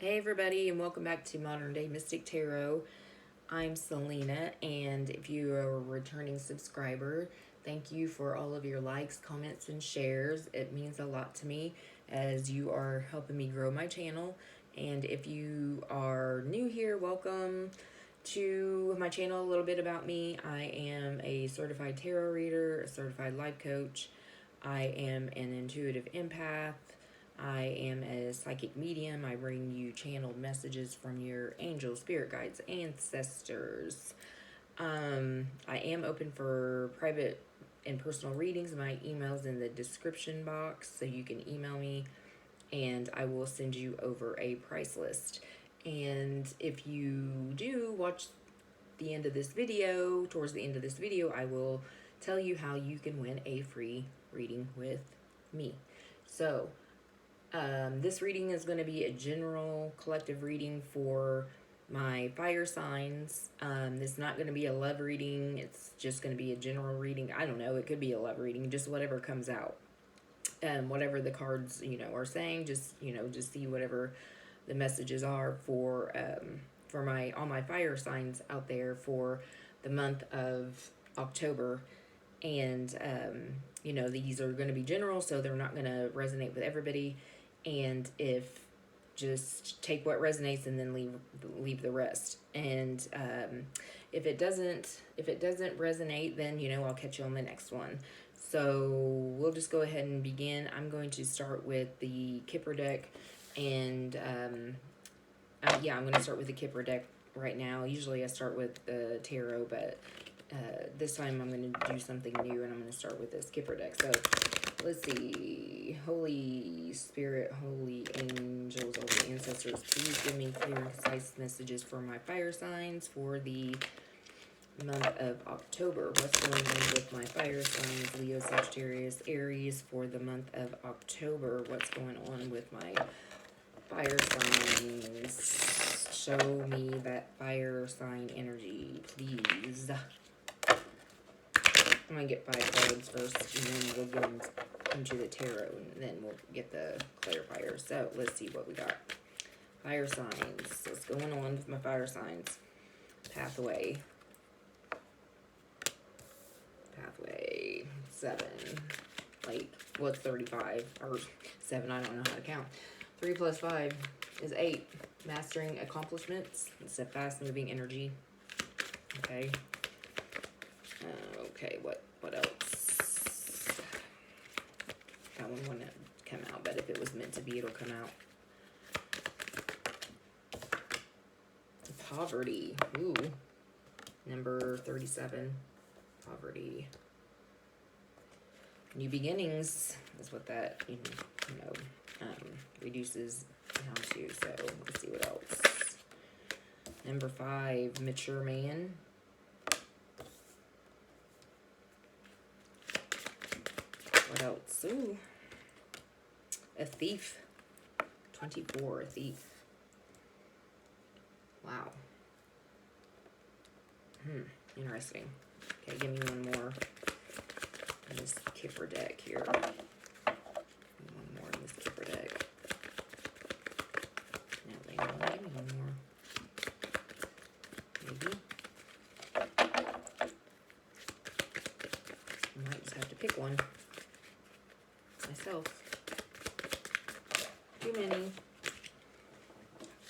Hey everybody, and welcome back to Modern Day Mystic Tarot. I'm Selina, and if you are a returning subscriber, thank you for all of your likes, comments, and shares. It means a lot to me as you are helping me grow my channel. And if you are new here, welcome to my channel. A little bit about me. I am a certified tarot reader, a certified life coach. I am an intuitive empath. I am a psychic medium. I bring you channeled messages from your angels, spirit guides, ancestors. I am open for private and personal readings. My email's in the description box, so you can email me and I will send you over a price list. And if you do watch the end of this video, towards the end of this video, I will tell you how you can win a free reading with me. So, this reading is going to be a general collective reading for my fire signs. It's not going to be a love reading. It's just going to be a general reading. I don't know. It could be a love reading, just whatever comes out. Whatever the cards, are saying, just see whatever the messages are for all my fire signs out there for the month of October. And, these are going to be general, so they're not going to resonate with everybody. And just take what resonates and then leave the rest. And if it doesn't resonate, then I'll catch you on the next one. So we'll just go ahead and begin. I'm going to start with the Kipper deck, and I'm going to start with the Kipper deck right now. Usually I start with the tarot, but this time I'm going to do something new, and I'm going to start with this Kipper deck. So let's see. Holy Spirit, holy angels, holy ancestors, please give me clear and concise messages for my fire signs for the month of October. What's going on with my fire signs, Leo, Sagittarius, Aries, for the month of October? What's going on with my fire signs? Show me that fire sign energy, please. I'm going to get 5 cards first, and then we'll get into the tarot, and then we'll get the clarifier. So, let's see what we got. Fire signs. What's going on with my fire signs? Pathway. 7. It's 35. Or 7, I don't know how to count. 3 plus 5 is 8. Mastering accomplishments. It's a fast-moving energy. Okay. Okay, what else? That one wouldn't come out, but if it was meant to be, it'll come out. Poverty. Ooh. Number 37. Poverty. New beginnings is what that, reduces down to. So, let's see what else. Number 5. Mature man. What else? Ooh. A thief. 24, a thief. Wow. Interesting. Okay, give me one more in this Kipper deck here. One more in this Kipper deck. No, they don't give me one more. Maybe. I might just have to pick one myself. Too many.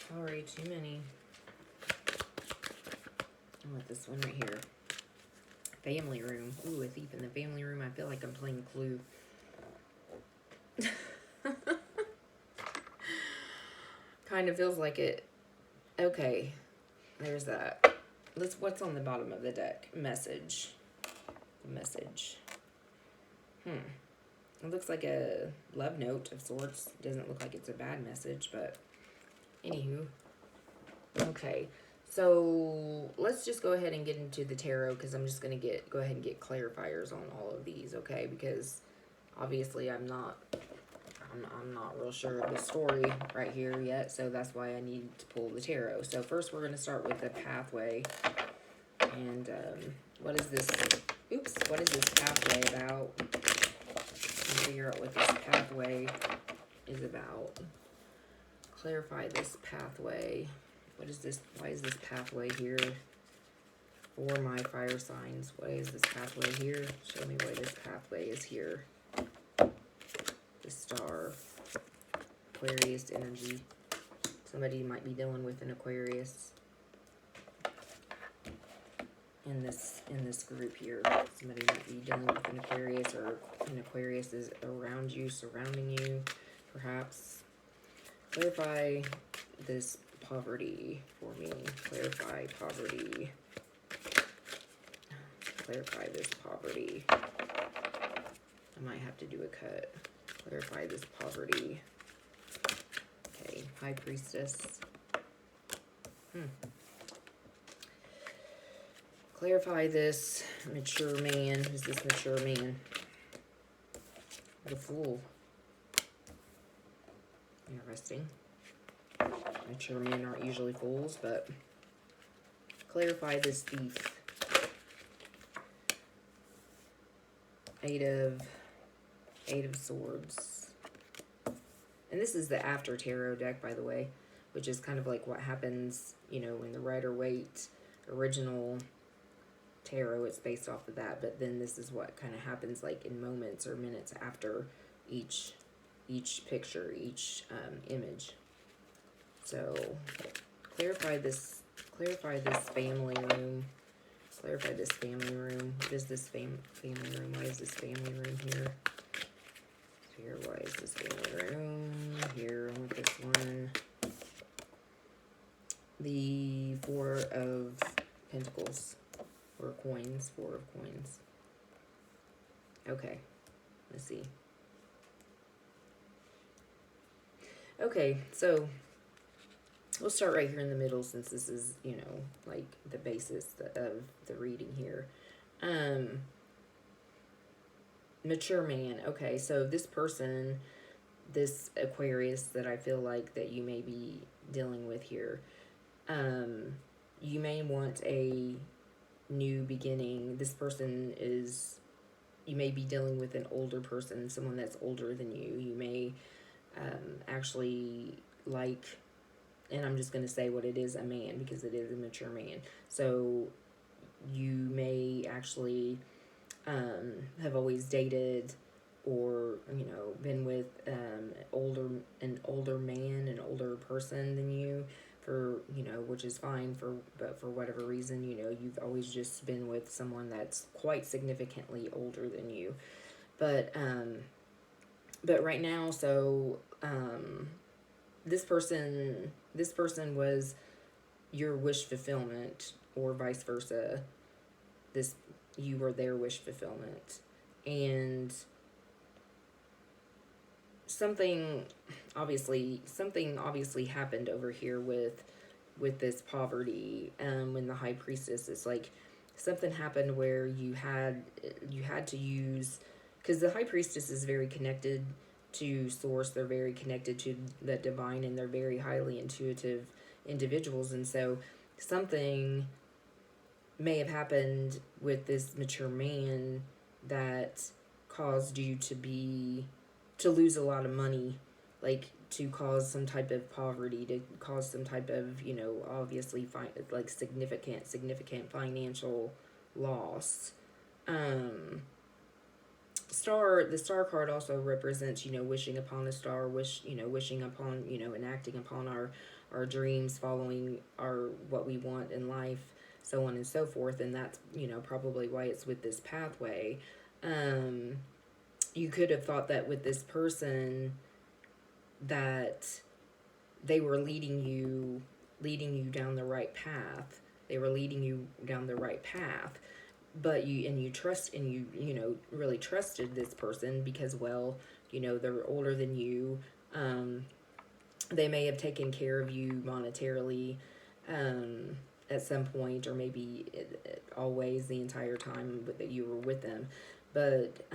Sorry, too many. I want this one right here. Family room. Ooh, a thief in the family room. I feel like I'm playing Clue. Kind of feels like it. Okay, there's that. What's on the bottom of the deck? Message. Message. It looks like a love note of sorts. It doesn't look like it's a bad message, but anywho. Okay, so let's just go ahead and get into the tarot, because I'm just going to go ahead and get clarifiers on all of these, okay? Because obviously I'm not real sure of the story right here yet, so that's why I need to pull the tarot. So first we're going to start with the pathway. And what is this pathway about? Figure out what this pathway is about. clarify this pathway. What is this? Why is this pathway here for my fire signs? Why is this pathway here? Show me why this pathway is here. The star. Aquarius energy. Somebody might be dealing with an Aquarius in this group here. Somebody might be dealing with an Aquarius, or an Aquarius is around you, surrounding you, perhaps. Clarify this poverty for me. Clarify poverty. Clarify this poverty. I might have to do a cut. Clarify this poverty. Okay, High Priestess. Clarify this mature man. Who's this mature man? The Fool. Interesting. Mature men aren't usually fools, but clarify this thief. Eight of Swords. And this is the After Tarot deck, by the way, which is kind of like what happens, you know, in the Rider-Waite original tarot. It's based off of that, but then this is what kind of happens like in moments or minutes after each picture, each image. So clarify this family room. Clarify this family room. What is this family room? Why is this family room here? Here, why is this family room? Here, I want this one. The Four of Pentacles. Four of Coins. Okay, let's see. Okay, so we'll start right here in the middle, since this is, you know, like the basis of the reading here. Mature man. Okay, so this person, this Aquarius that I feel like that you may be dealing with here, you may want a new beginning. This person is, you may be dealing with an older person, someone that's older than you. You may actually like, and I'm just going to say what it is, a man, because it is a mature man. So you may actually have always dated, or, you know, been with an older man, an older person than you, for, you know, which is fine, but for whatever reason, you know, you've always just been with someone that's quite significantly older than you. But right now, so this person was your wish fulfillment, or vice versa. You were their wish fulfillment, and something obviously happened over here with this poverty. When the High Priestess, is like something happened where you had to use, because the High Priestess is very connected to Source. They're very connected to the divine, and they're very highly intuitive individuals. And so something may have happened with this mature man that caused you to lose a lot of money, like to cause some type of poverty, to cause some type of, you know, obviously like significant financial loss. The star card also represents, you know, wishing upon a star, wishing upon, you know, and acting upon our dreams, following what we want in life, so on and so forth. And that's, you know, probably why it's with this pathway. You could have thought that with this person that they were leading you down the right path. They were leading you down the right path. But you know, really trusted this person because, well, you know, they're older than you. They may have taken care of you monetarily at some point, or maybe always, the entire time that you were with them. But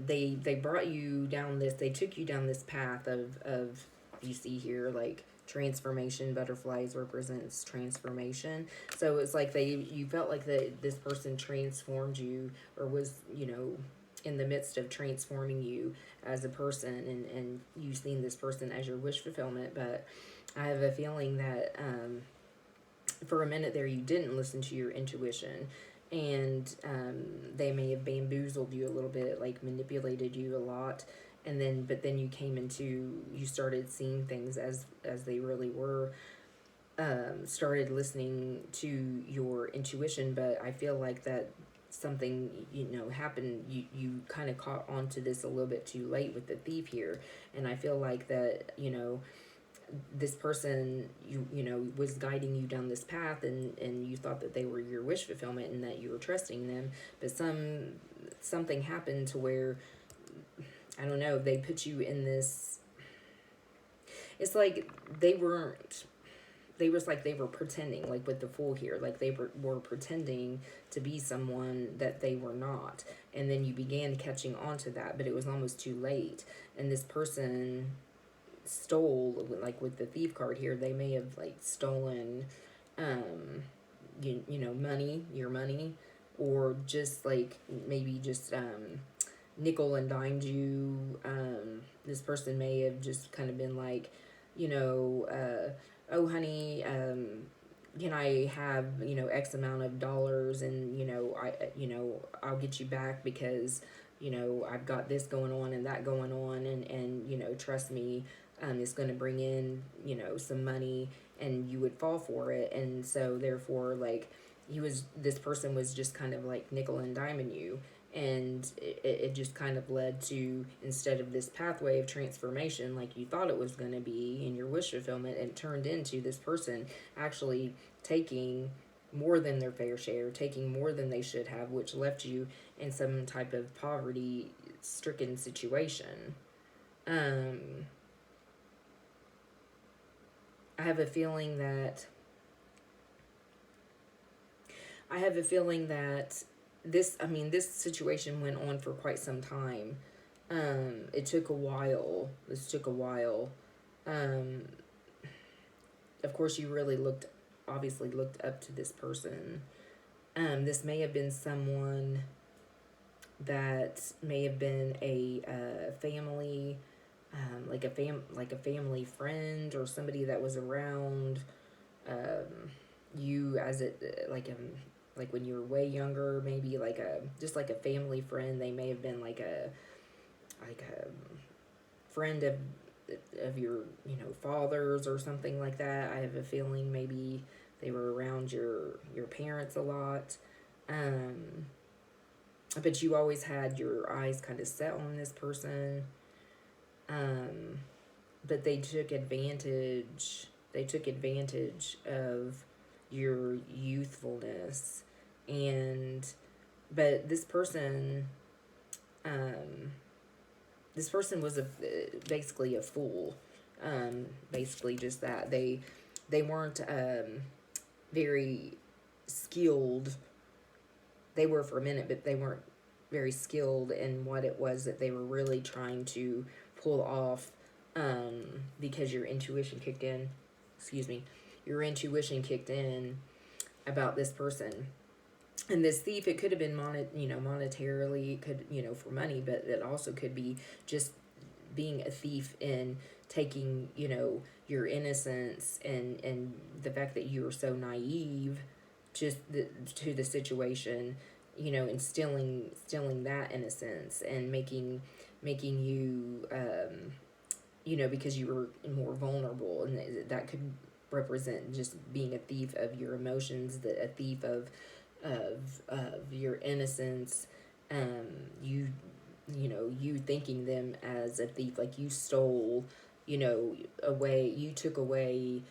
they brought you down they took you down this path of you see here, like, transformation. Butterflies represents transformation. So it's like you felt like this person transformed you, or was, you know, in the midst of transforming you as a person, and you've seen this person as your wish fulfillment. But I have a feeling that for a minute there you didn't listen to your intuition, and they may have bamboozled you a little bit, like manipulated you a lot, and then but then you started seeing things as they really were. Started listening to your intuition, but I feel like that something happened. You kind of caught on to this a little bit too late with the thief here, and I feel like that this person was guiding you down this path, and you thought that they were your wish fulfillment and that you were trusting them, but something happened to where, I don't know, they put you in this. It's like they weren't they was like they were pretending, like with the fool here, like they were pretending to be someone that they were not, and then you began catching on to that, but it was almost too late, and this person stole, like with the thief card here, they may have like stolen money, your money, or just like maybe just nickel and dimed you. This person may have just kind of been like, oh honey, can I have X amount of dollars, and I'll get you back because I've got this going on and that going on, and trust me, it's going to bring in some money, and you would fall for it. And so therefore, like, this person was just kind of like nickel and diming you, and it just kind of led to, instead of this pathway of transformation like you thought it was going to be in your wish fulfillment, it turned into this person actually taking more than their fair share, taking more than they should have, which left you in some type of poverty stricken situation. um I have a feeling that this situation went on for quite some time. It took a while. This took a while. Um, of course, you really obviously looked up to this person. This may have been someone that may have been a family, like a family friend, or somebody that was around you as like when you were way younger, maybe like a family friend. They may have been like a friend of your father's or something like that. I have a feeling maybe they were around your parents a lot. But you always had your eyes kind of set on this person. But they took advantage of your youthfulness, and but um this person was basically a fool. Basically just that they weren't very skilled. They were for a minute, but they weren't very skilled in what it was that they were really trying to pull off, because your intuition kicked in. Excuse me. Your intuition kicked in about this person. And this thief, it could have been monetarily, it could, for money, but it also could be just being a thief in taking, your innocence and the fact that you were so naive just to the situation, and stealing that innocence, and making you, because you were more vulnerable, and that could represent just being a thief of your emotions, a thief of your innocence. You you thinking them as a thief, like you stole, you took away,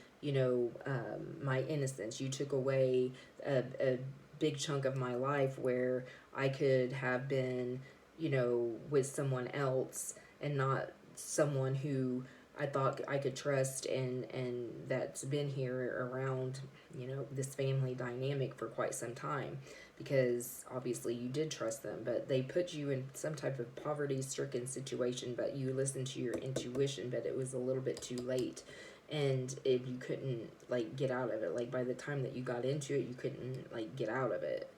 my innocence. You took away a big chunk of my life where I could have been, with someone else, and not someone who I thought I could trust, and that's been here around, this family dynamic for quite some time, because obviously you did trust them, but they put you in some type of poverty-stricken situation, but you listened to your intuition, but it was a little bit too late, and if you couldn't, like, get out of it, like, by the time that you got into it, you couldn't, like, get out of it,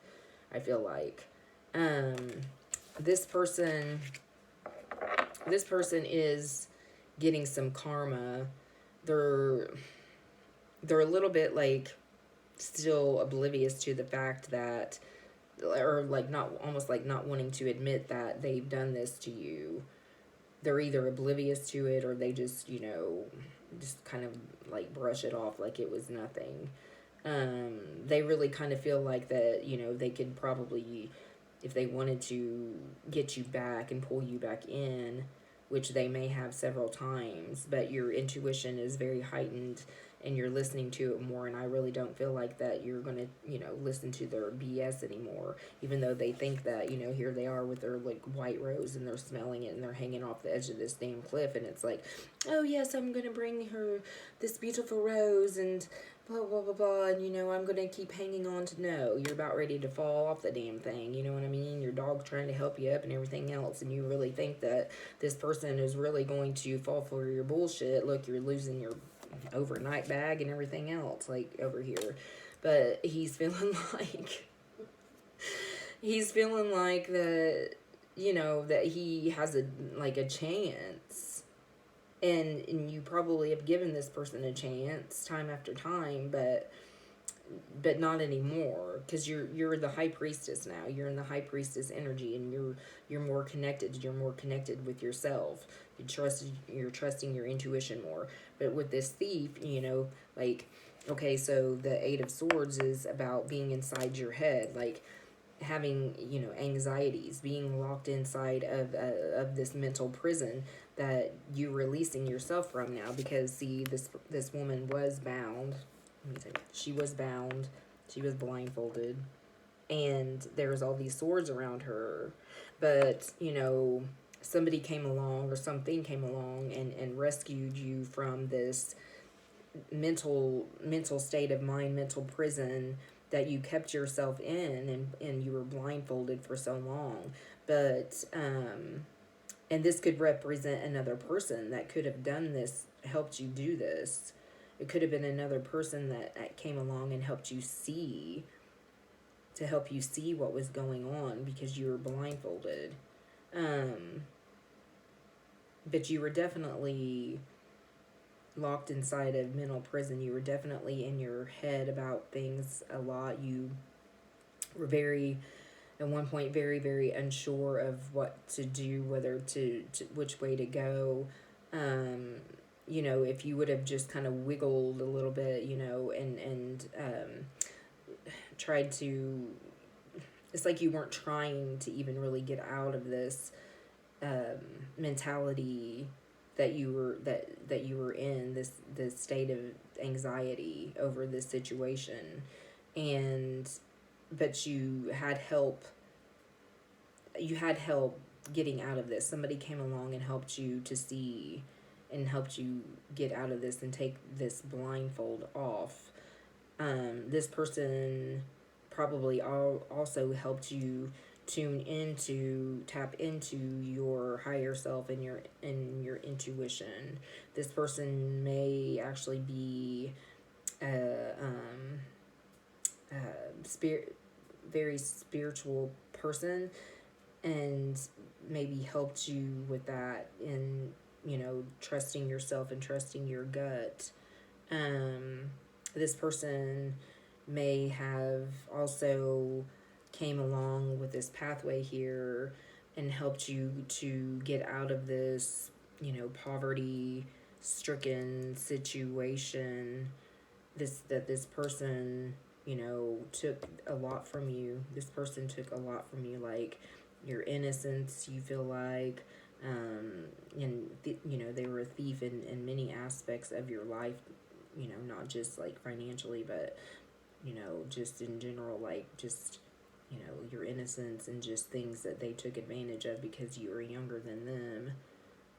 I feel like. This person is getting some karma they're they're a little bit like still oblivious to the fact that, or like not, almost like not wanting to admit that they've done this to you. They're either oblivious to it, or they just, just kind of like brush it off like it was nothing. They really kind of feel like that, they could probably, if they wanted to, get you back and pull you back in, which they may have several times, but your intuition is very heightened and you're listening to it more. And I really don't feel like that you're going to, listen to their BS anymore, even though they think that, here they are with their like white rose and they're smelling it and they're hanging off the edge of this damn cliff. And it's like, oh, yes, I'm going to bring her this beautiful rose and blah, blah, blah, blah. And, I'm going to keep hanging on to, no, you're about ready to fall off the damn thing. You know what I mean? Your dog's trying to help you up and everything else. And you really think that this person is really going to fall for your bullshit. Look, you're losing your overnight bag and everything else, like, over here. But he's feeling like, that, that he has a chance. And you probably have given this person a chance time after time, but not anymore, because you're the high priestess now. You're in the high priestess energy, and you're more connected. You're more connected with yourself. You're trusting your intuition more. But with this thief, like, okay, so the Eight of Swords is about being inside your head, like having, anxieties, being locked inside of this mental prison that you're releasing yourself from now. Because see, this woman was bound. Let me tell you, she was bound, she was blindfolded, and there was all these swords around her. But somebody came along, or something came along, and rescued you from this mental state of mind, mental prison that you kept yourself in, and you were blindfolded for so long. But and this could represent another person that could have done this, helped you do this. It could have been another person that came along and helped you see, to help you see what was going on, because you were blindfolded. But you were definitely locked inside a mental prison. You were definitely in your head about things a lot. You were at one point, very, very unsure of what to do, whether to which way to go. If you would have just kind of wiggled a little bit, and tried to, it's like you weren't trying to even really get out of this mentality that you were in, this state of anxiety over this situation. But you had help getting out of this. Somebody came along and helped you to see, and helped you get out of this and take this blindfold off. This person probably also helped you tap into your higher self and your intuition. This person may actually be very spiritual person, and maybe helped you with that, in trusting yourself and trusting your gut. This person may have also came along with this pathway here and helped you to get out of this, poverty stricken situation. This person, took a lot from you. This person took a lot from you, like your innocence, you feel like, and they were a thief in many aspects of your life, not just like financially, but just in general, like just your innocence, and just things that they took advantage of because you were younger than them.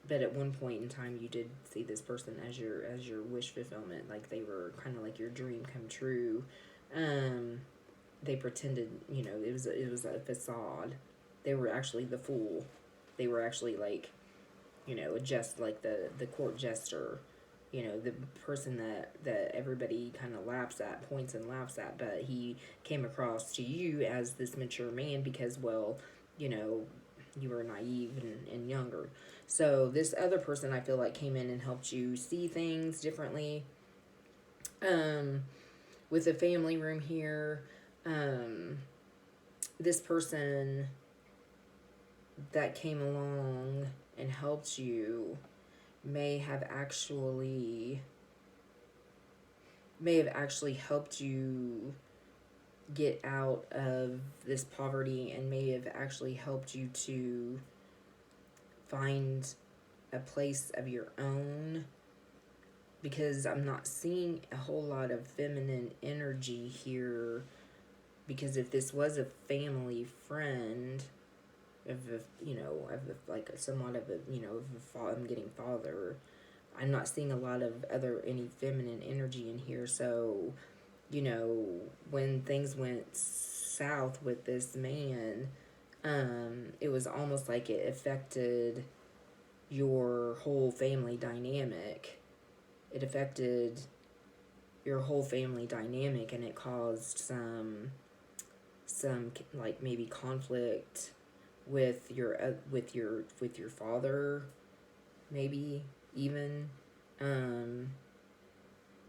But at one point in time, you did see this person as your wish fulfillment, like they were kind of like your dream come true. They pretended, it was a facade. They were actually the fool. They were actually like, just like the court jester, the person that everybody kind of points and laughs at. But he came across to you as this mature man because, well, you were naive and younger. So this other person, I feel like, came in and helped you see things differently. With the family room here, this person that came along and helped you may have actually helped you get out of this poverty, and may have actually helped you to find a place of your own, because I'm not seeing a whole lot of feminine energy here. Because if this was a family friend of a, like somewhat of a, I'm getting father, I'm not seeing a lot of any feminine energy in here. So, when things went south with this man, it was almost like it affected your whole family dynamic. It affected your whole family dynamic, and it caused some like maybe conflict with your father, maybe even,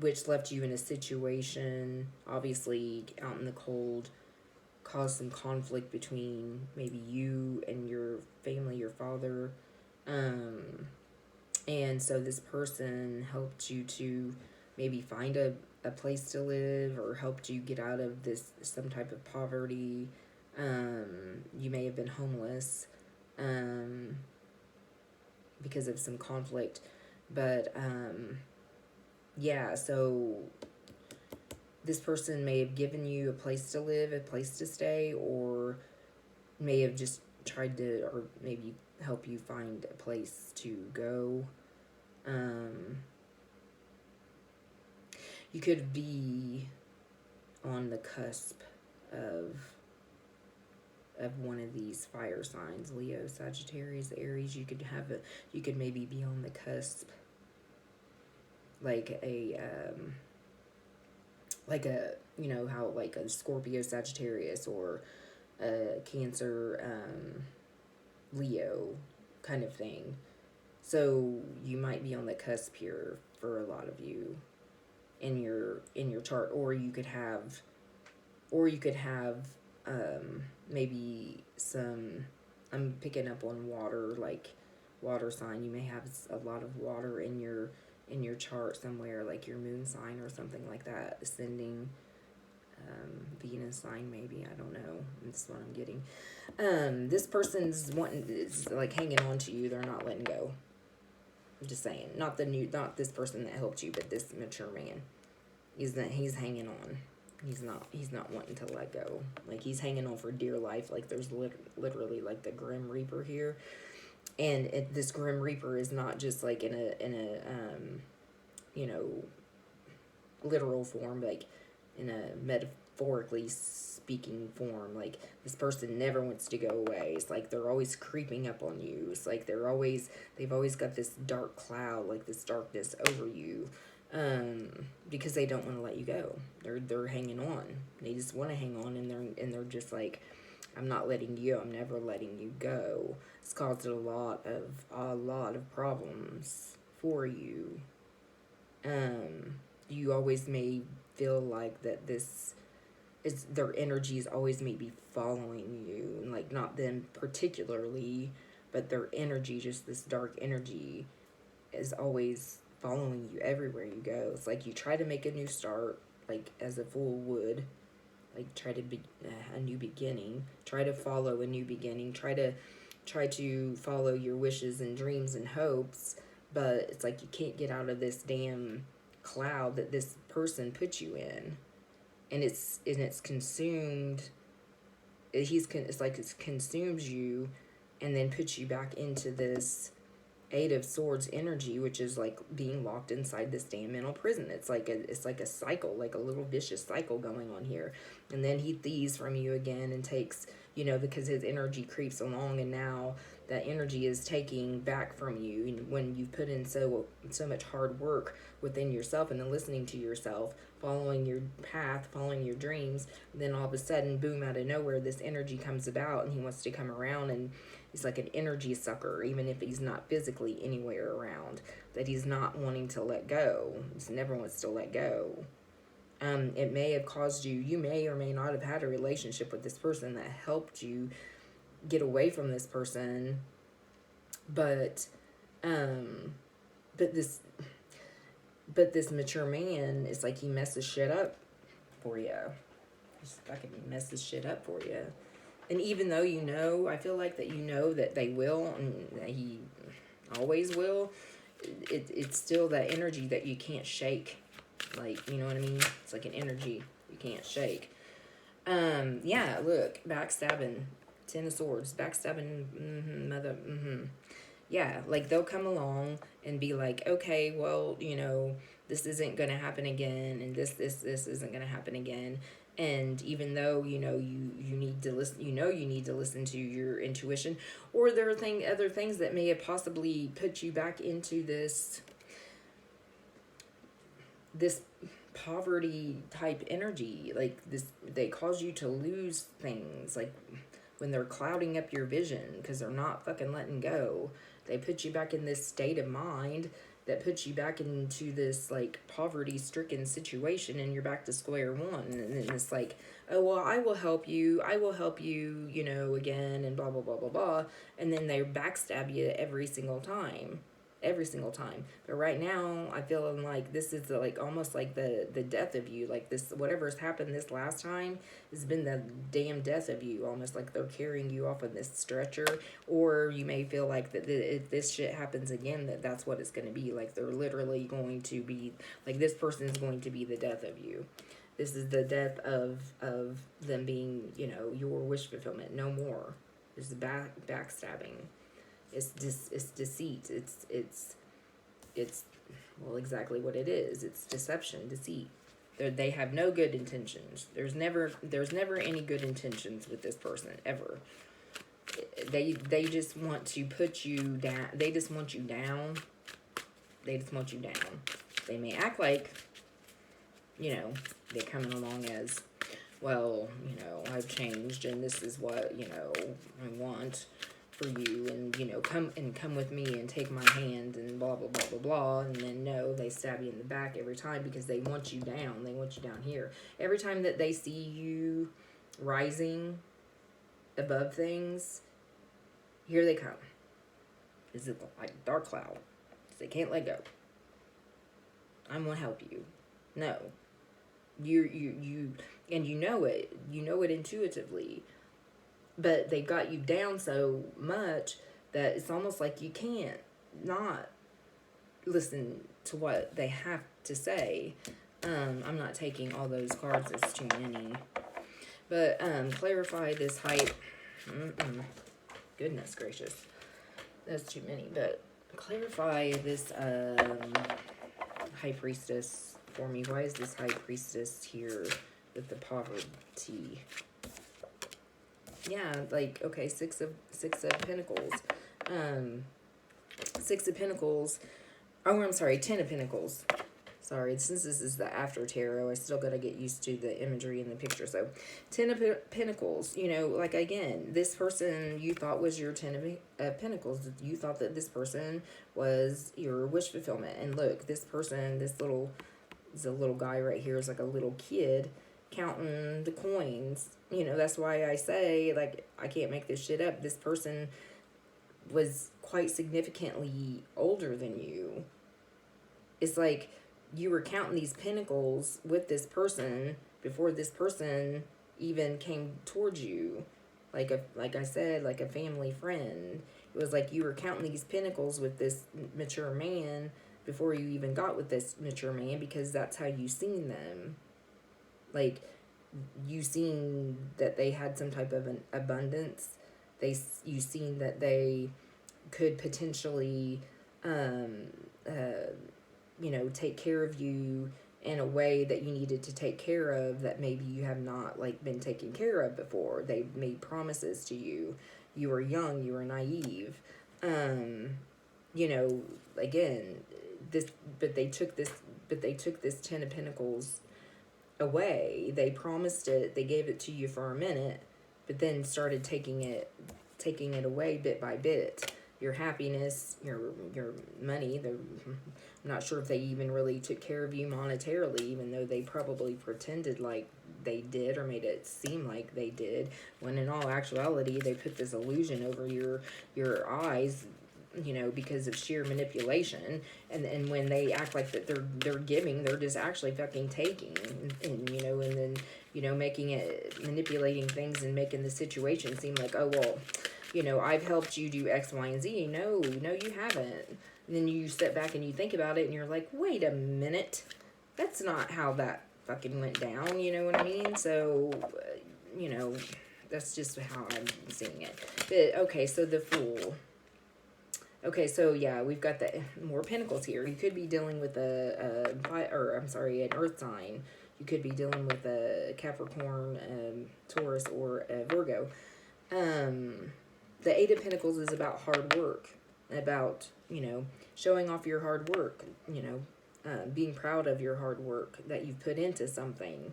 which left you in a situation, obviously out in the cold, caused some conflict between maybe you and your family, your father. And so this person helped you to maybe find a place to live, or helped you get out of some type of poverty. You may have been homeless because of some conflict. But yeah, so this person may have given you a place to live, a place to stay, or may have just tried to, or maybe help you find a place to go. You could be on the cusp of one of these fire signs: Leo, Sagittarius, Aries. You could maybe be on the cusp, like a how like a Scorpio, Sagittarius, or a Cancer, Leo kind of thing. So you might be on the cusp here for a lot of you in your chart, or you could have maybe some, I'm picking up on water, like water sign. You may have a lot of water in your chart somewhere, like your moon sign or something like that, ascending, Venus sign maybe, I don't know. That's what I'm getting. This person's is like hanging on to you. They're not letting go. I'm just saying, not this person that helped you, but this mature man. He's hanging on. He's not wanting to let go. Like, he's hanging on for dear life. Like, there's literally like the Grim Reaper here. And this Grim Reaper is not just like in a literal form, like in a metaphorically speaking form. Like, this person never wants to go away. It's like they're always creeping up on you. It's like they've always got this dark cloud, like this darkness over you, because they don't want to let you go. They're hanging on. They just want to hang on, and they're just like, I'm not letting you. I'm never letting you go. It's caused a lot of problems for you. You always may feel like that this is their energy is always maybe following you, and like not them particularly, but their energy, just this dark energy, is always following you everywhere you go. It's like you try to make a new start, like as a fool would, like try to be a new beginning, try to follow a new beginning, try to follow your wishes and dreams and hopes, but it's like you can't get out of this damn cloud that this person put you in, and it's consumed. It's like it consumes you, and then puts you back into this Eight of Swords energy, which is like being locked inside this damn mental prison. It's like a cycle, like a little vicious cycle going on here. And then he thieves from you again and takes, because his energy creeps along, and now that energy is taking back from you. When you've put in so much hard work within yourself, and then listening to yourself, following your path, following your dreams, then all of a sudden, boom, out of nowhere, this energy comes about, and he wants to come around He's like an energy sucker, even if he's not physically anywhere around, that he's not wanting to let go. He never wants to let go. It may have caused you may or may not have had a relationship with this person that helped you get away from this person, but but this mature man is like, he messes shit up for you. Just fucking messes shit up for you. And even though you know, I feel like that you know that they will, and that he always will, it's still that energy that you can't shake. Like, you know what I mean? It's like an energy you can't shake. Yeah, look, backstabbing, 10 of Swords, backstabbing, mother, yeah, like they'll come along and be like, okay, well, you know, this isn't going to happen again, and this isn't going to happen again. And even though, you know, you need to listen, you know, you need to listen to your intuition, or there are other things that may have possibly put you back into this poverty type energy, like this, they cause you to lose things, like when they're clouding up your vision because they're not fucking letting go. They put you back in this state of mind that puts you back into this like poverty stricken situation, and you're back to square one. And then it's like, oh, well, I will help you, you know, again, and blah, blah, blah, blah, blah. And then they backstab you every single time. But right now I feel like this is like almost like the death of you. Like this, whatever's happened this last time has been the damn death of you. Almost like they're carrying you off on this stretcher. Or you may feel like that if this shit happens again, that's what it's going to be. Like they're literally going to be like, this person is going to be the death of you. This is the death of them being, you know, your wish fulfillment. No more. This is backstabbing. It's deceit. It's well, exactly what it is. It's deception, deceit. They have no good intentions. There's never any good intentions with this person ever. They just want to put you down. They just want you down. They may act like, you know, they're coming along as, well, you know, I've changed and this is what, you know, I want for you, and you know, come with me and take my hand and blah blah blah blah blah. And then no, they stab you in the back every time because they want you down. They want you down here. Every time that they see you rising above things, here they come. Is it like a dark cloud? They can't let go. I'm gonna help you. No, you and you know it intuitively. But they got you down so much that it's almost like you can't not listen to what they have to say. I'm not taking all those cards. It's too many. But clarify this hype. Goodness gracious. That's too many. But clarify this High Priestess for me. Why is this High Priestess here with the poverty? Yeah, like, okay, Six of Pentacles. 6 of Pentacles. Oh, I'm sorry, 10 of Pentacles. Sorry, since this is the after tarot, I still gotta get used to the imagery in the picture. So, 10 of Pentacles, you know, like, again, this person you thought was your 10 of Pentacles. You thought that this person was your wish fulfillment. And look, this person, this a little guy right here is like a little kid counting the coins. You know, that's why I say, like, I can't make this shit up. This person was quite significantly older than you. It's like you were counting these pentacles with this person before this person even came towards you. Like I said, like a family friend. It was like you were counting these pentacles with this mature man before you even got with this mature man, because that's how you seen them. Like, you seen that they had some type of an abundance. You seen that they could potentially, you know, take care of you in a way that you needed to take care of, that maybe you have not, like, been taken care of before. They made promises to you. You were young, you were naive. You know, again, but they took this 10 of Pentacles away. They promised it, they gave it to you for a minute, but then started taking it taking it away bit by bit. Your happiness, your money. I'm not sure if they even really took care of you monetarily, even though they probably pretended like they did or made it seem like they did, when in all actuality they put this illusion over your eyes, because of sheer manipulation. And when they act like that they're giving, they're just actually fucking taking. And then making it, manipulating things and making the situation seem like, oh well, I've helped you do X, Y, and Z. No, you haven't. And then you step back and you think about it and you're like, wait a minute, that's not how that fucking went down. You know what I mean? So that's just how I'm seeing it. But okay, so the Fool. Okay, so yeah, we've got the more pentacles here. You could be dealing with an earth sign. You could be dealing with a Capricorn, Taurus, or a Virgo. The Eight of Pentacles is about hard work, about, showing off your hard work, being proud of your hard work that you've put into something.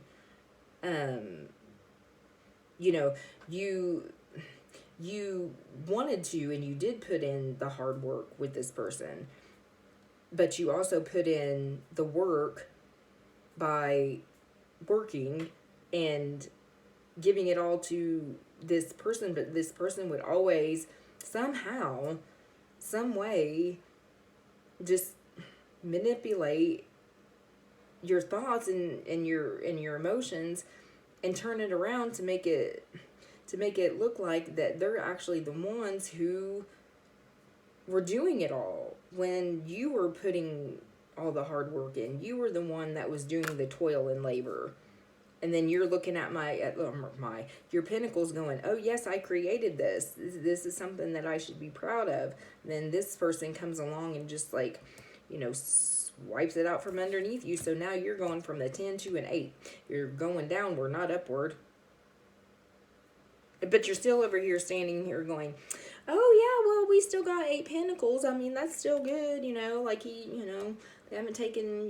You wanted to, and you did put in the hard work with this person, but you also put in the work by working and giving it all to this person, but this person would always somehow, some way, just manipulate your thoughts and your emotions and turn it around to make it look like that they're actually the ones who were doing it all, when you were putting all the hard work in. You were the one that was doing the toil and labor. And then you're looking at your pentacles going, oh yes, I created this. This is something that I should be proud of. And then this person comes along and just like, wipes it out from underneath you. So now you're going from the 10 to an 8. You're going downward, not upward. But you're still over here standing here going, oh yeah, well, we still got 8 pentacles. I mean, that's still good, like they haven't taken,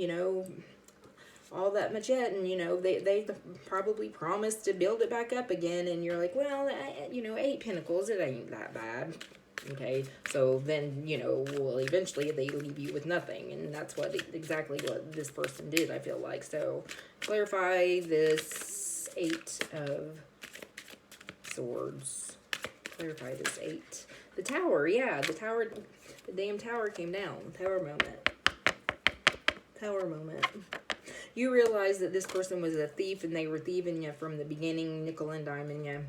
all that much yet. And, they probably promised to build it back up again. And you're like, well, 8 pentacles, it ain't that bad. Okay, so then, well, eventually they leave you with nothing. And that's exactly what this person did, I feel like. So clarify this 8 of Swords. Clarify this 8. The Tower, yeah, the damn tower came down. Tower moment. You realize that this person was a thief and they were thieving you from the beginning, nickel and diming you,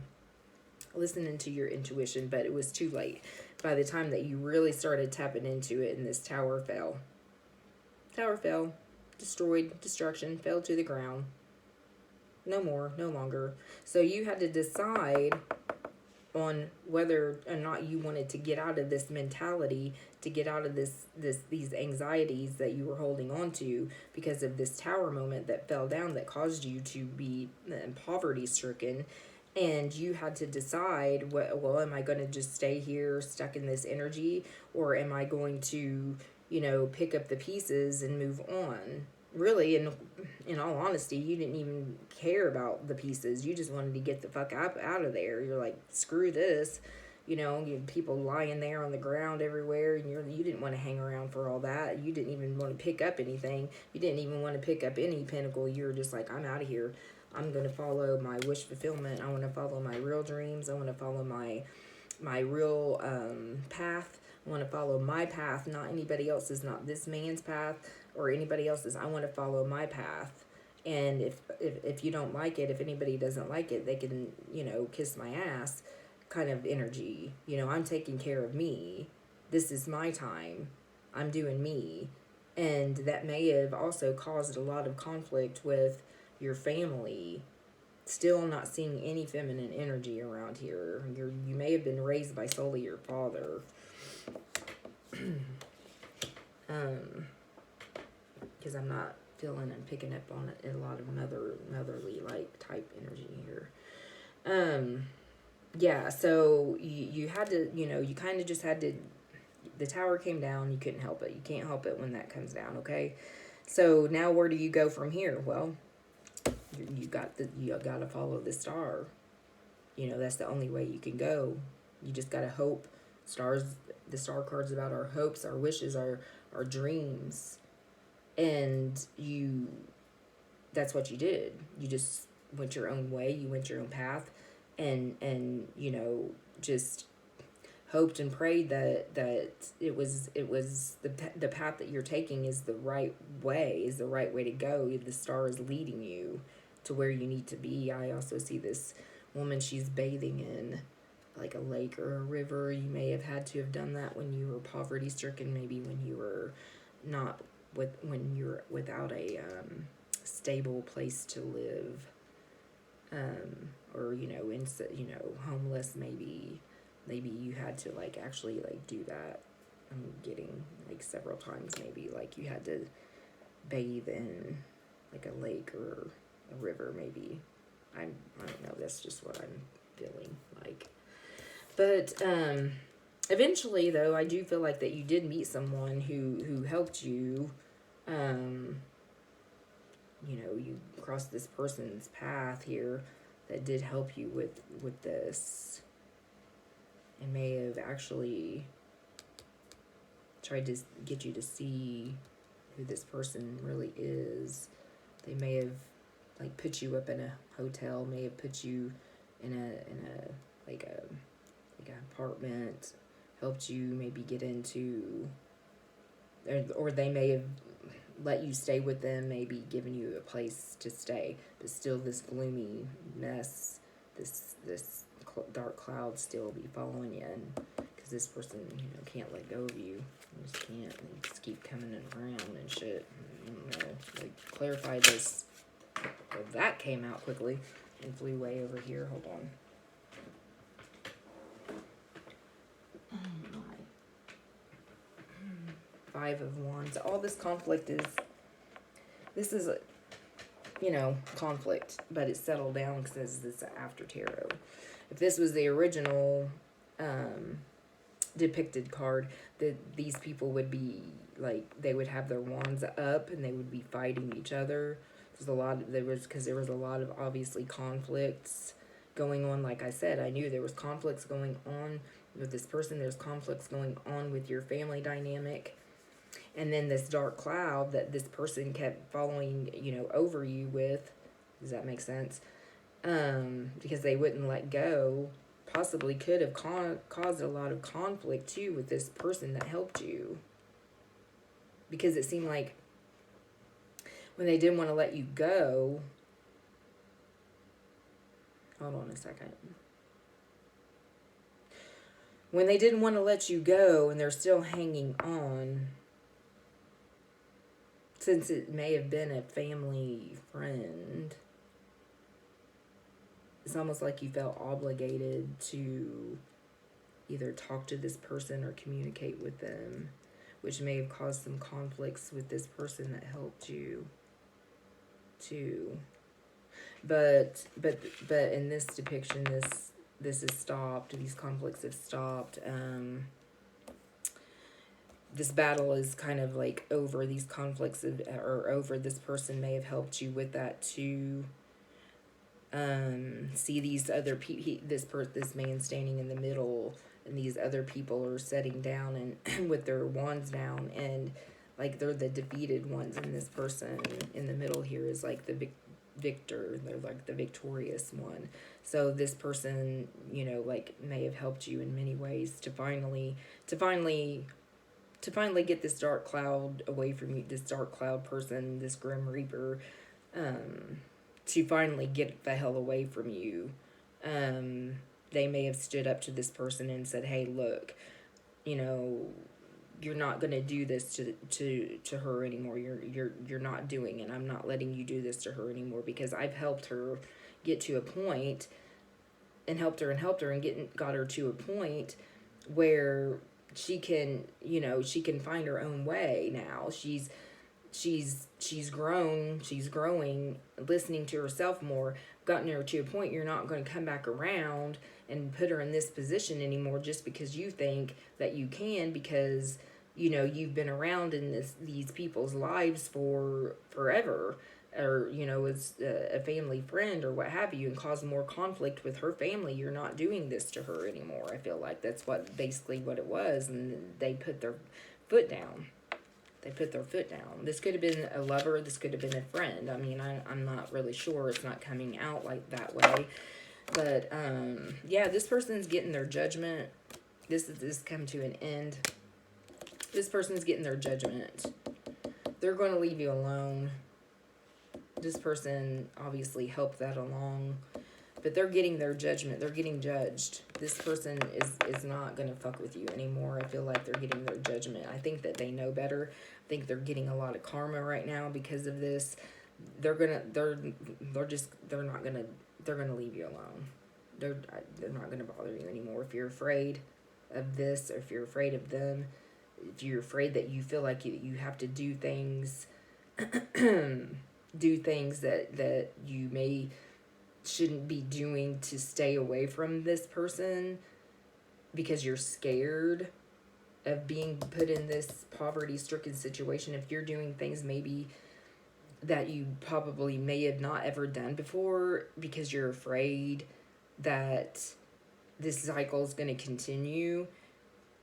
listening to your intuition, but it was too late. By the time that you really started tapping into it, and this tower fell. Tower fell. Destroyed. Destruction. Fell to the ground. No more. No longer. So you had to decide on whether or not you wanted to get out of this mentality, to get out of these anxieties that you were holding on to because of this tower moment that fell down, that caused you to be poverty stricken. And you had to decide, well, am I going to just stay here stuck in this energy, or am I going to, pick up the pieces and move on? Really, in all honesty, you didn't even care about the pieces. You just wanted to get the fuck out of there. You're like, screw this. You had people lying there on the ground everywhere, and you didn't want to hang around for all that. You didn't even want to pick up anything. You didn't even want to pick up any pentacle. You were just like, I'm out of here. I'm going to follow my wish fulfillment. I want to follow my real dreams. I want to follow my real path. I want to follow my path, not anybody else's, not this man's path or anybody else's. I want to follow my path. And if you don't like it, if anybody doesn't like it, they can, kiss my ass kind of energy. I'm taking care of me. This is my time. I'm doing me. And that may have also caused a lot of conflict with your family. Still not seeing any feminine energy around here. You may have been raised by solely your father. Because I'm not feeling and picking up on a lot of motherly like type energy here. Yeah, so you had to, you kind of just had to, the tower came down, you couldn't help it. You can't help it when that comes down, okay? So now where do you go from here? Well, you got to follow the star. That's the only way you can go. You just gotta hope. Stars, the star card's about our hopes, our wishes, our dreams. And that's what you did. You just went your own way, you went your own path, and just hoped and prayed that it was the path that you're taking is the right way, is the right way to go. The star is leading you to where you need to be. I also see this woman, she's bathing in like a lake or a river. You may have had to have done that when you were poverty stricken, maybe when you were not when you're without a stable place to live, or homeless. Maybe you had to like actually like do that. I'm getting like several times, maybe like you had to bathe in like a lake or a river. Maybe I don't know, that's just what I'm feeling like. But eventually though, I do feel like that you did meet someone who helped you. You crossed this person's path here that did help you with this, and may have actually tried to get you to see who this person really is. They may have like put you up in a hotel, may have put you in a like an apartment, helped you maybe get into, or they may have let you stay with them, maybe given you a place to stay, but still this gloomy mess, this dark cloud still be following you, and because this person can't let go of you. You just can't. They just keep coming around and shit. I don't know. Like, clarify this. Well, that came out quickly and flew way over here. Hold on. Oh my. 5 of Wands. All this conflict is, this is conflict, but it's settled down because this is after tarot. If this was the original depicted card, that these people would be like, they would have their wands up and they would be fighting each other. There was a lot of obviously conflicts going on. Like I said, I knew there was conflicts going on with this person. There's conflicts going on with your family dynamic. And then this dark cloud that this person kept following, over you with. Does that make sense? Because they wouldn't let go, possibly could have caused a lot of conflict too with this person that helped you. Because it seemed like when they didn't want to let you go, hold on a second. When they didn't want to let you go and they're still hanging on, since it may have been a family friend, it's almost like you felt obligated to either talk to this person or communicate with them, which may have caused some conflicts with this person that helped you too. But in this depiction, this has stopped. These conflicts have stopped. This battle is kind of like over. These conflicts are over. This person may have helped you with that too. See these other people, this man standing in the middle, and these other people are sitting down and with their wands down, and like they're the defeated ones, and this person in the middle here is like the victor. They're like the victorious one. So this person, like may have helped you in many ways to finally get this dark cloud away from you, this dark cloud person, this grim reaper, to finally get the hell away from you. They may have stood up to this person and said, hey, look, you're not going to do this to her anymore. You're not doing it. I'm not letting you do this to her anymore, because I've helped her get to a point, and helped her and got her to a point where she can, she can find her own way now. She's grown, she's growing, listening to herself more, gotten her to a point. You're not going to come back around and put her in this position anymore just because you think that you can, because you've been around in these people's lives for forever. or, you know, is a family friend or what have you, and cause more conflict with her family. You're not doing this to her anymore. I feel like that's basically what it was, and they put their foot down. They put their foot down. This could have been a lover. This could have been a friend. I mean, I'm not really sure. It's not coming out like that way. But, yeah, this person's getting their judgment. This come to an end. This person's getting their judgment. They're going to leave you alone. This person obviously helped that along. But they're getting their judgment. They're getting judged. This person is not going to fuck with you anymore. I feel like they're getting their judgment. I think that they know better. I think they're getting a lot of karma right now because of this. They're not gonna leave you alone. They're not gonna bother you anymore. If you're afraid of this, or if you're afraid of them, if you're afraid that you feel like you have to do things, do things that you shouldn't be doing to stay away from this person because you're scared of being put in this poverty-stricken situation. If you're doing things maybe that you probably may have not ever done before because you're afraid that this cycle is going to continue,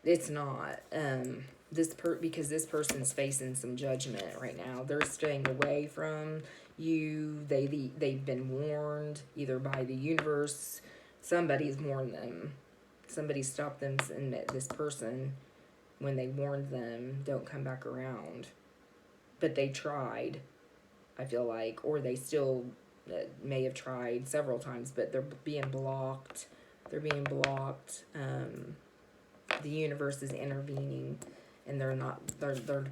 it's not. Because this person's facing some judgment right now. They're staying away from you. They've been warned either by the universe. Somebody's warned them. Somebody stopped them, and this person, when they warned them, don't come back around. But they tried, I feel like, or they still may have tried several times, but they're being blocked. They're being blocked. The universe is intervening, and they're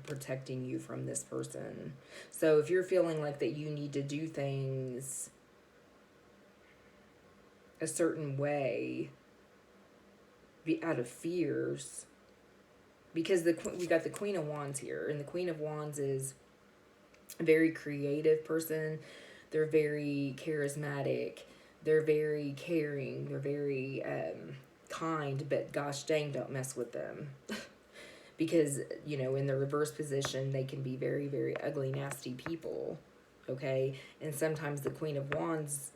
protecting you from this person. So if you're feeling like that you need to do things a certain way, be out of fears, because we got the Queen of Wands here, and the Queen of Wands is a very creative person. They're very charismatic. They're very caring. They're very kind, but gosh dang, don't mess with them. Because, you know, in the reverse position, they can be very, very ugly, nasty people. Okay? And sometimes the Queen of Wands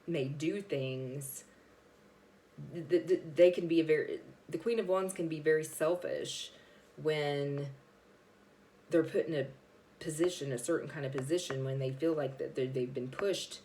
may do things. They can be the Queen of Wands can be very selfish when they're put in a certain kind of position, when they feel like that they've been pushed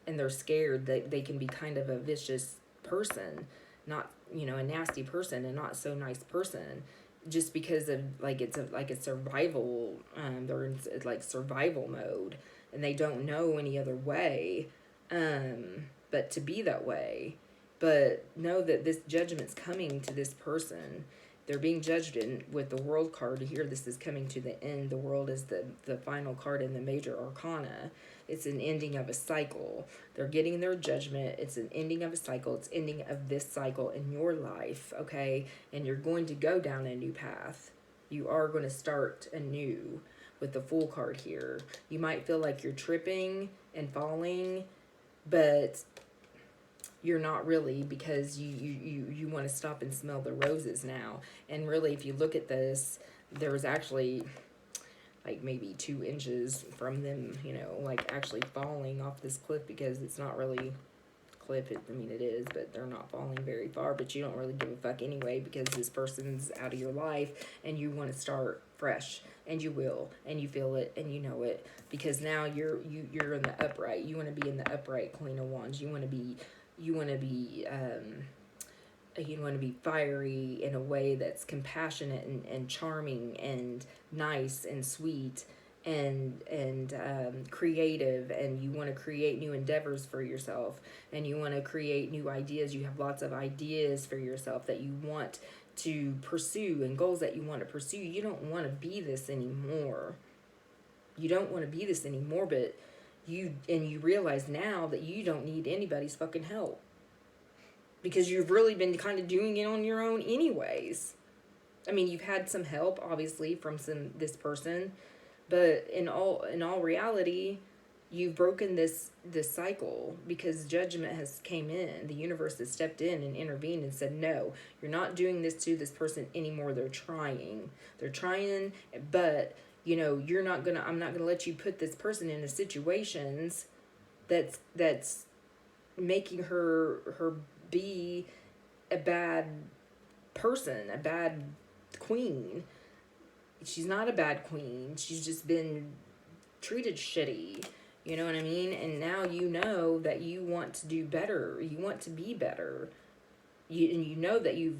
and they're scared. That they can be kind of a vicious person, not, you know, a nasty person, and not so nice person, just because of it's a survival. They're in like survival mode, and they don't know any other way but to be that way. But know that this judgment's coming to this person. They're being judged with the World card here. This is coming to the end. The World is the final card in the major arcana. It's an ending of a cycle. They're getting their judgment. It's an ending of a cycle. It's ending of this cycle in your life, okay? And you're going to go down a new path. You are going to start anew with the Fool card here. You might feel like you're tripping and falling, but you're not really, because you want to stop and smell the roses now. And really, if you look at this, there was actually like maybe 2 inches from them, you know, like actually falling off this cliff, because it's not really cliff. I mean, it is, but they're not falling very far. But you don't really give a fuck anyway, because this person's out of your life, and you want to start fresh, and you will, and you feel it, and you know it, because now you're in the upright. You want to be in the upright Queen of Wands. You want to be fiery in a way that's compassionate and charming and nice and sweet and creative, and you want to create new endeavors for yourself, and you want to create new ideas. You have lots of ideas for yourself that you want to pursue, and goals that you want to pursue. You don't want to be this anymore. But you realize now that you don't need anybody's fucking help, because you've really been kind of doing it on your own anyways. I mean, you've had some help, obviously, from this person, but in all reality, you've broken this cycle, because judgment has came in. The universe has stepped in and intervened and said, no, you're not doing this to this person anymore. They're trying, but You know, I'm not gonna let you put this person into situations that's making her be a bad person, a bad queen. She's not a bad queen. She's just been treated shitty. You know what I mean? And now you know that you want to do better. You want to be better. And you know that you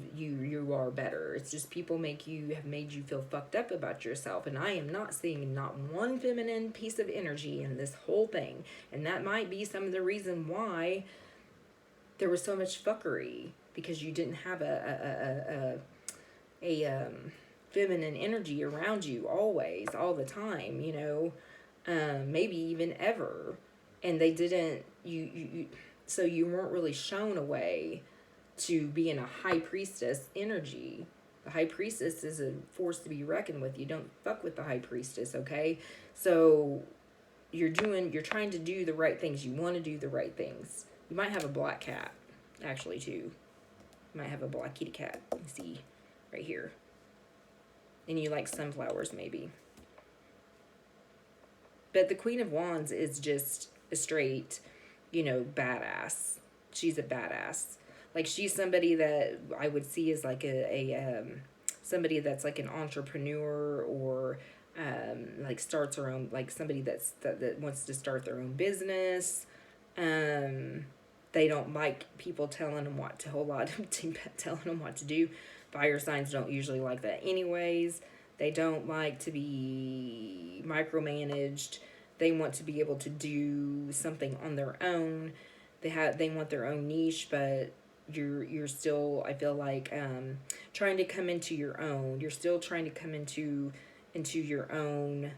are better. It's just people have made you feel fucked up about yourself. And I am not seeing not one feminine piece of energy in this whole thing. And that might be some of the reason why there was so much fuckery, because you didn't have a feminine energy around you always, all the time, you know, maybe even ever. And they didn't, so you weren't really shown a way to be in a high priestess energy. The high priestess is a force to be reckoned with. You don't fuck with the high priestess, okay? So you're trying to do the right things. You want to do the right things. You might have a black cat, actually, too. You might have a black kitty cat. You see, right here. And you like sunflowers, maybe. But the Queen of Wands is just a straight, you know, badass. She's a badass. Like, she's somebody that I would see as like somebody that's like an entrepreneur, or like starts her own, like somebody that wants to start their own business. They don't like people telling them telling them what to do. Fire signs don't usually like that anyways. They don't like to be micromanaged. They want to be able to do something on their own. They want their own niche, but you're still, I feel like, trying to come into your own. You're still trying to come into your own,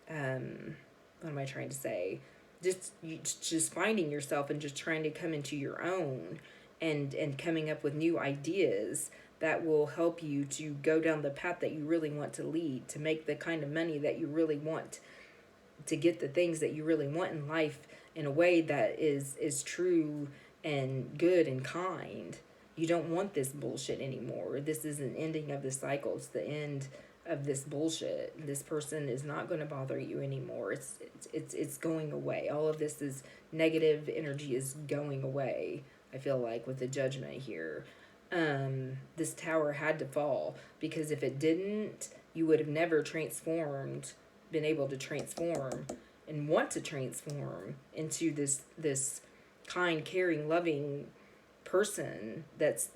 what am I trying to say? Just finding yourself and just trying to come into your own, and coming up with new ideas that will help you to go down the path that you really want to lead, to make the kind of money that you really want, to get the things that you really want in life in a way that is true and good and kind. You don't want this bullshit anymore. This is an ending of the cycle. It's the end of this bullshit. This person is not going to bother you anymore. It's going away. All of this is negative energy is going away. I feel like with the Judgment here, this tower had to fall, because if it didn't, you would have never been able to transform and want to transform into this kind, caring, loving person that's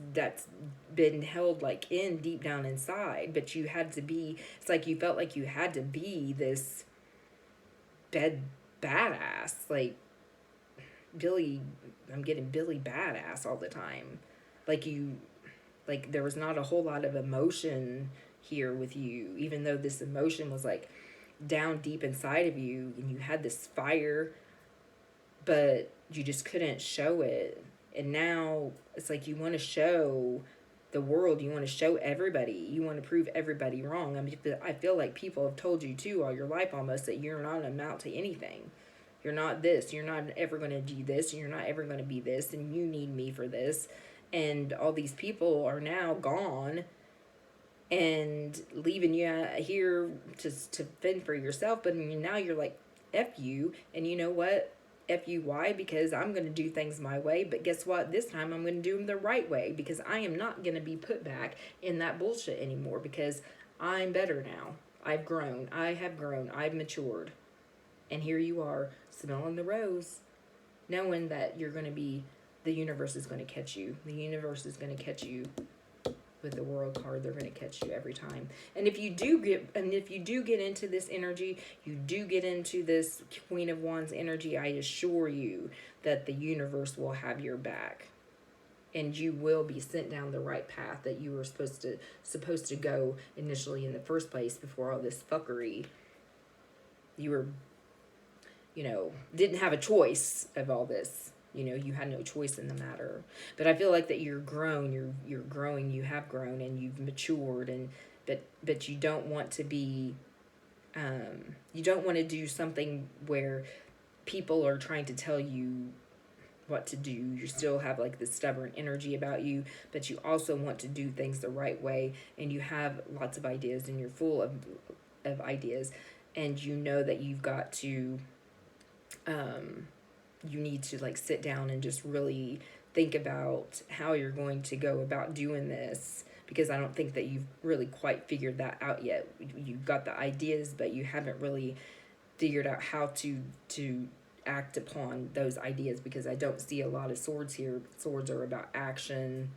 been held like in deep down inside. But you had to be, it's like you felt like you had to be this badass, like I'm getting Billy badass all the time. Like there was not a whole lot of emotion here with you, even though this emotion was like down deep inside of you, and you had this fire, but you just couldn't show it. And now it's like you want to show the world, you want to show everybody, you want to prove everybody wrong. I mean, I feel like people have told you too all your life almost that you're not amount to anything. You're not this, you're not ever going to do this, and you're not ever going to be this, and you need me for this. And all these people are now gone and leaving you here to fend for yourself. But now you're like, F you. And you know what? F you, why? Because I'm going to do things my way. But guess what? This time I'm going to do them the right way, because I am not going to be put back in that bullshit anymore, because I'm better now. I've grown. I have grown. I've matured. And here you are, smelling the rose, knowing that you're going to be, the universe is going to catch you. The universe is going to catch you with the World card. They're going to catch you every time. And if you do get into this energy, you do get into this Queen of Wands energy, I assure you that the universe will have your back, and you will be sent down the right path that you were supposed to go initially in the first place. Before all this fuckery, you were, didn't have a choice of all this. You had no choice in the matter. But I feel like that you're grown, you're growing, you have grown, and you've matured, and but you don't want to be, you don't want to do something where people are trying to tell you what to do. You still have like this stubborn energy about you, but you also want to do things the right way, and you have lots of ideas, and you're full of of ideas, and you know that you've got to, you need to like sit down and just really think about how you're going to go about doing this, because I don't think that you've really quite figured that out yet. You've got the ideas, but you haven't really figured out how to act upon those ideas, because I don't see a lot of swords here. Swords are about action,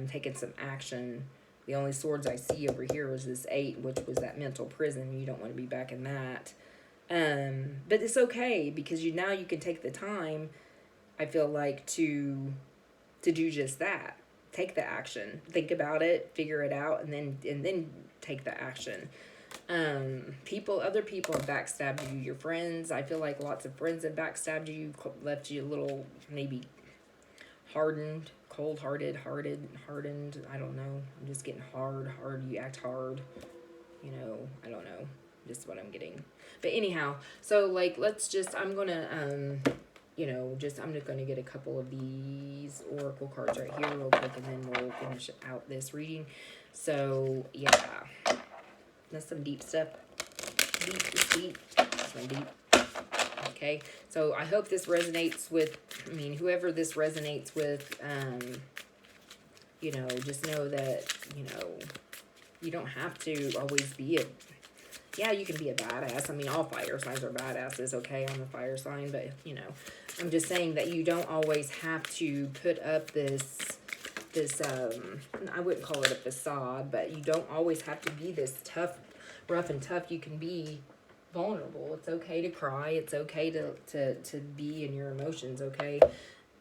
taking some action. The only swords I see over here is this 8, which was that mental prison. You don't want to be back in that. But it's okay, because now you can take the time, I feel like, to do just that. Take the action. Think about it, figure it out, and then take the action. Other people have backstabbed you. Your friends, I feel like lots of friends have backstabbed you, left you a little maybe hardened, cold-hearted, hardened. I don't know. I'm just getting hard. You act hard. You know, I don't know. Just what I'm getting. But anyhow, so like, let's just, I'm gonna, I'm just gonna get a couple of these oracle cards right here real quick, and then we'll finish out this reading. So yeah, that's some deep stuff. Deep. Some deep. Okay, so I hope this resonates with, whoever this resonates with, just know that, you don't have to always be you can be a badass. All fire signs are badasses, okay? I'm a fire sign, but, I'm just saying that you don't always have to put up this, I wouldn't call it a facade, but you don't always have to be this tough, rough and tough. You can be vulnerable. It's okay to cry. It's okay to be in your emotions, okay?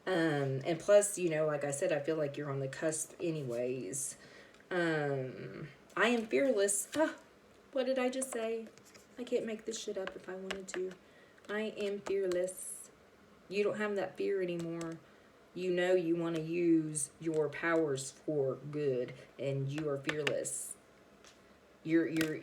And plus, like I said, I feel like you're on the cusp anyways. I am fearless. What did I just say? I can't make this shit up if I wanted to. I am fearless. You don't have that fear anymore. You know you want to use your powers for good, and you are fearless. You're in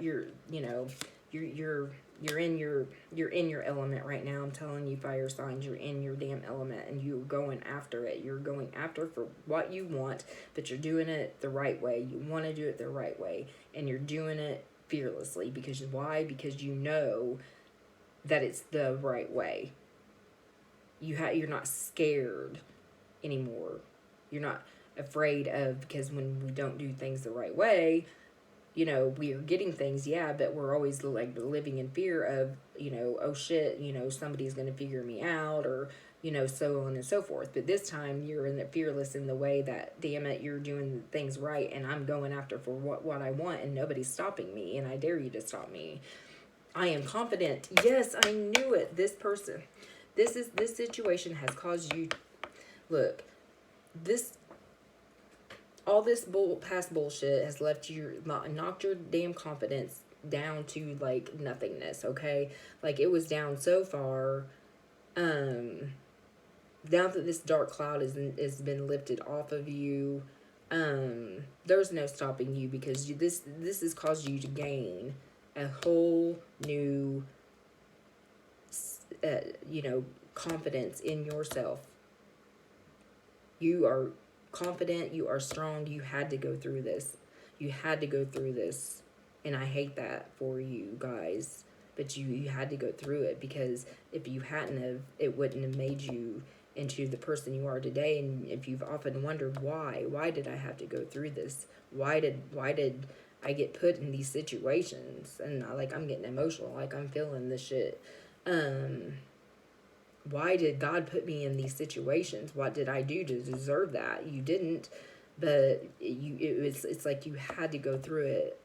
your element right now. I'm telling you, fire signs, you're in your damn element, and you're going after it. You're going after for what you want, but you're doing it the right way. You want to do it the right way, and you're doing it fearlessly. Because why? Because you know that it's the right way. You're not scared anymore. You're not afraid of, because when we don't do things the right way, we are getting things, but we're always like living in fear of, oh shit, somebody's going to figure me out, or, so on and so forth. But this time you're fearless in the way that, damn it, you're doing things right, and I'm going after for what I want, and nobody's stopping me, and I dare you to stop me. I am confident. Yes, I knew it. This situation has caused you, look, all this past bullshit has left you, knocked your damn confidence down to like nothingness, okay? Like, it was down so far. Now that this dark cloud has been lifted off of you, there's no stopping you, because this has caused you to gain a whole new, confidence in yourself. You are confident, you are strong. You had to go through this. And I hate that for you guys. But you had to go through it, because if you hadn't have, it wouldn't have made you into the person you are today. And if you've often wondered why did I have to go through this? Why did I get put in these situations? And I'm getting emotional, like I'm feeling this shit. Why did God put me in these situations? What did I do to deserve that? You didn't, but it's like you had to go through it,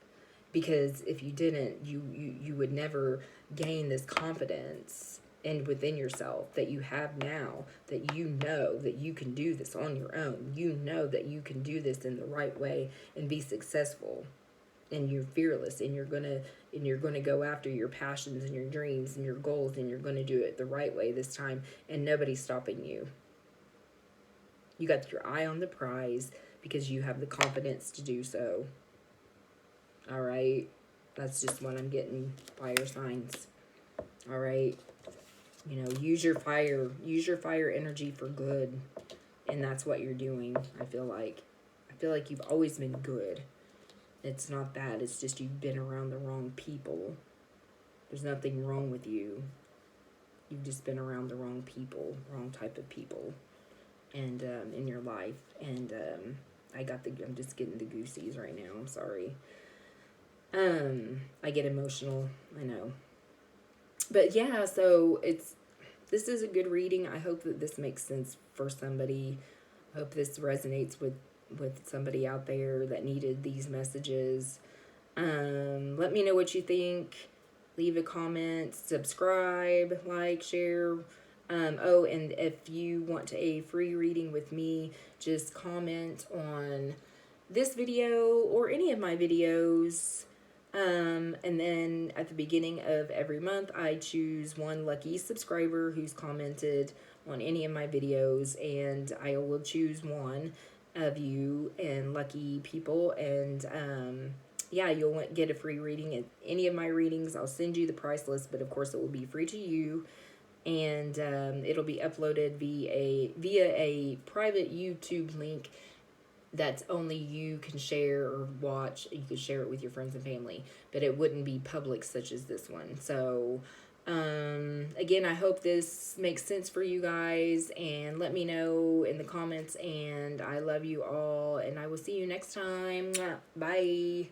because if you didn't, you would never gain this confidence and within yourself that you have now, that you know that you can do this on your own. You know that you can do this in the right way and be successful. And you're fearless, and you're gonna go after your passions and your dreams and your goals, and you're gonna do it the right way this time, and nobody's stopping you. You got your eye on the prize, because you have the confidence to do so. All right, that's just what I'm getting, fire signs. All right, use your fire energy for good, and that's what you're doing. I feel like you've always been good. It's not that. It's just you've been around the wrong people. There's nothing wrong with you. You've just been around the wrong people, wrong type of people, and in your life. And I'm just getting the goosies right now. I'm sorry. I get emotional. I know. But yeah, so this is a good reading. I hope that this makes sense for somebody. I hope this resonates with somebody out there that needed these messages. Let me know what you think. Leave a comment, subscribe, like, share. Oh, and if you want a free reading with me, just comment on this video or any of my videos. And then at the beginning of every month, I choose one lucky subscriber who's commented on any of my videos, and I will choose one of you and lucky people, and yeah, you'll get a free reading at any of my readings. I'll send you the price list, but of course it will be free to you, and it'll be uploaded via a private YouTube link that's only you can share or watch. You could share it with your friends and family, but it wouldn't be public such as this one. So again, I hope this makes sense for you guys, and let me know in the comments, and I love you all, and I will see you next time. Bye.